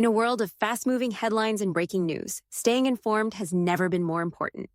In a world of fast-moving headlines and breaking news, staying informed has never been more important.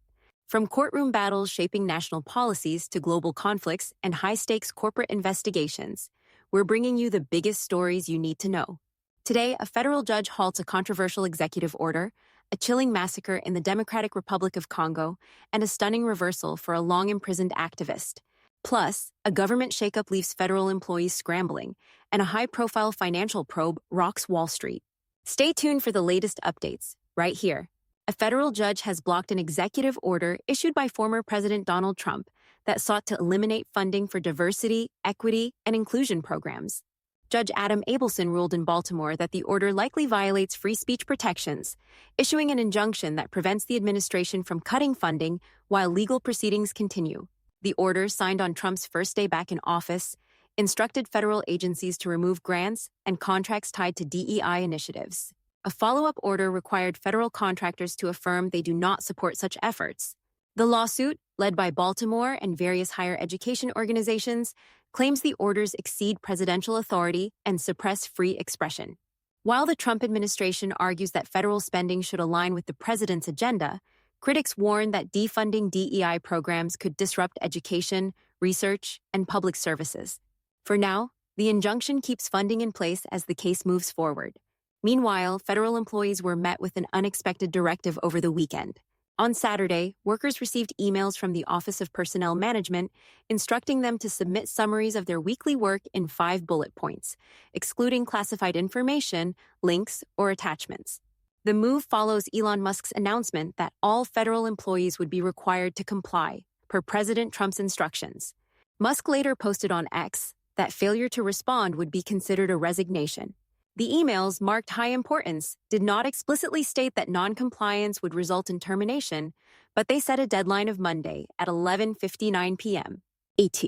From courtroom battles shaping national policies to global conflicts and high-stakes corporate investigations, we're bringing you the biggest stories you need to know. Today, a federal judge halts a controversial executive order, a chilling massacre in the Democratic Republic of Congo, and a stunning reversal for a long-imprisoned activist. Plus, a government shakeup leaves federal employees scrambling, and a high-profile financial probe rocks Wall Street. Stay tuned for the latest updates, right here. A federal judge has blocked an executive order issued by former President Donald Trump that sought to eliminate funding for diversity, equity, and inclusion programs. Judge Adam Abelson ruled in Baltimore that the order likely violates free speech protections, issuing an injunction that prevents the administration from cutting funding while legal proceedings continue. The order, signed on Trump's first day back in office, instructed federal agencies to remove grants and contracts tied to DEI initiatives. A follow-up order required federal contractors to affirm they do not support such efforts. The lawsuit, led by Baltimore and various higher education organizations, claims the orders exceed presidential authority and suppress free expression. While the Trump administration argues that federal spending should align with the president's agenda, critics warn that defunding DEI programs could disrupt education, research, and public services. For now, the injunction keeps funding in place as the case moves forward. Meanwhile, federal employees were met with an unexpected directive over the weekend. On Saturday, workers received emails from the Office of Personnel Management instructing them to submit summaries of their weekly work in 5 bullet points, excluding classified information, links, or attachments. The move follows Elon Musk's announcement that all federal employees would be required to comply, per President Trump's instructions. Musk later posted on X that failure to respond would be considered a resignation. The emails, marked high importance, did not explicitly state that non-compliance would result in termination, but they set a deadline of Monday at 11:59 p.m. AT.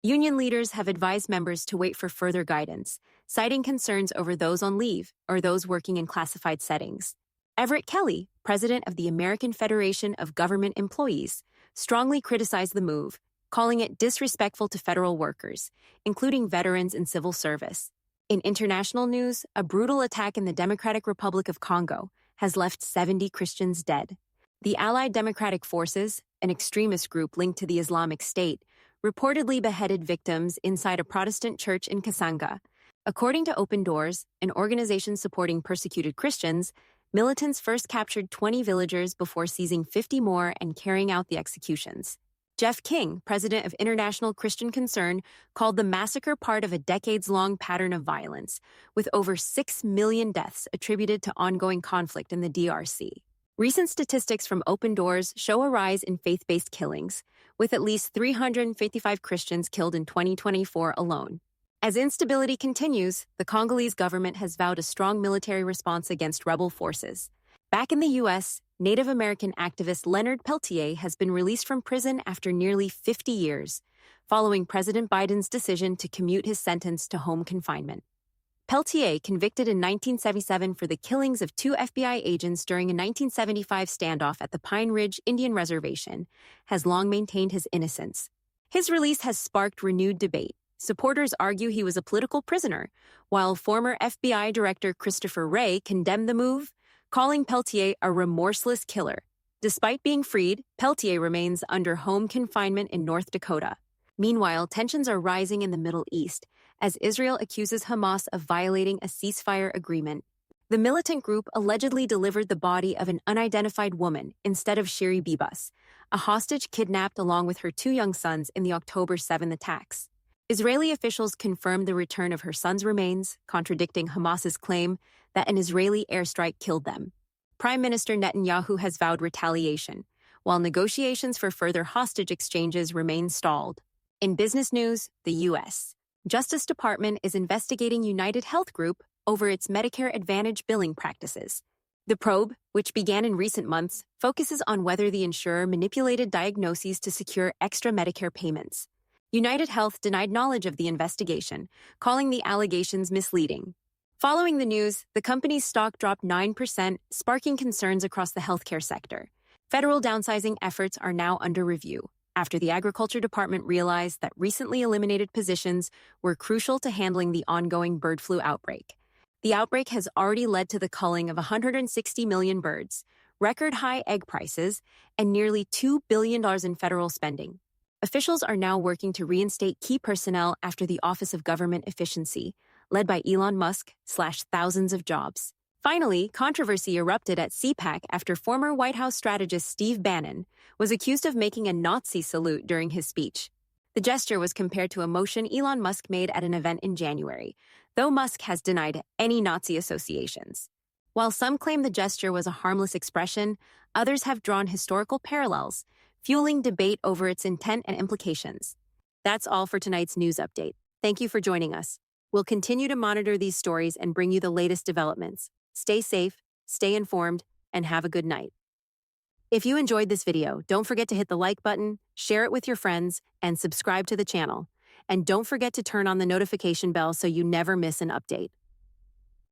Union leaders have advised members to wait for further guidance, citing concerns over those on leave or those working in classified settings. Everett Kelly, president of the American Federation of Government Employees, strongly criticized the move, calling it disrespectful to federal workers, including veterans in civil service. In international news, a brutal attack in the Democratic Republic of Congo has left 70 Christians dead. The Allied Democratic Forces, an extremist group linked to the Islamic State, reportedly beheaded victims inside a Protestant church in Kasanga. According to Open Doors, an organization supporting persecuted Christians, militants first captured 20 villagers before seizing 50 more and carrying out the executions. Jeff King, president of International Christian Concern, called the massacre part of a decades-long pattern of violence, with over 6 million deaths attributed to ongoing conflict in the DRC. Recent statistics from Open Doors show a rise in faith-based killings, with at least 355 Christians killed in 2024 alone. As instability continues, the Congolese government has vowed a strong military response against rebel forces. Back in the U.S., Native American activist Leonard Peltier has been released from prison after nearly 50 years, following President Biden's decision to commute his sentence to home confinement. Peltier, convicted in 1977 for the killings of 2 FBI agents during a 1975 standoff at the Pine Ridge Indian Reservation, has long maintained his innocence. His release has sparked renewed debate. Supporters argue he was a political prisoner, while former FBI Director Christopher Wray condemned the move, calling Peltier a remorseless killer. Despite being freed, Peltier remains under home confinement in North Dakota. Meanwhile, tensions are rising in the Middle East as Israel accuses Hamas of violating a ceasefire agreement. The militant group allegedly delivered the body of an unidentified woman instead of Shiri Bibas, a hostage kidnapped along with her 2 young sons in the October 7 attacks. Israeli officials confirmed the return of her sons' remains, contradicting Hamas's claim that an Israeli airstrike killed them. Prime Minister Netanyahu has vowed retaliation, while negotiations for further hostage exchanges remain stalled. In business news, the U.S. Justice Department is investigating UnitedHealth Group over its Medicare Advantage billing practices. The probe, which began in recent months, focuses on whether the insurer manipulated diagnoses to secure extra Medicare payments. UnitedHealth denied knowledge of the investigation, calling the allegations misleading. Following the news, the company's stock dropped 9%, sparking concerns across the healthcare sector. Federal downsizing efforts are now under review, after the Agriculture Department realized that recently eliminated positions were crucial to handling the ongoing bird flu outbreak. The outbreak has already led to the culling of 160 million birds, record high egg prices, and nearly $2 billion in federal spending. Officials are now working to reinstate key personnel after the Office of Government Efficiency, led by Elon Musk, slashed thousands of jobs. Finally, controversy erupted at CPAC after former White House strategist Steve Bannon was accused of making a Nazi salute during his speech. The gesture was compared to a motion Elon Musk made at an event in January, though Musk has denied any Nazi associations. While some claim the gesture was a harmless expression, others have drawn historical parallels, fueling debate over its intent and implications. That's all for tonight's news update. Thank you for joining us. We'll continue to monitor these stories and bring you the latest developments. Stay safe, stay informed, and have a good night. If you enjoyed this video, don't forget to hit the like button, share it with your friends, and subscribe to the channel. And don't forget to turn on the notification bell so you never miss an update.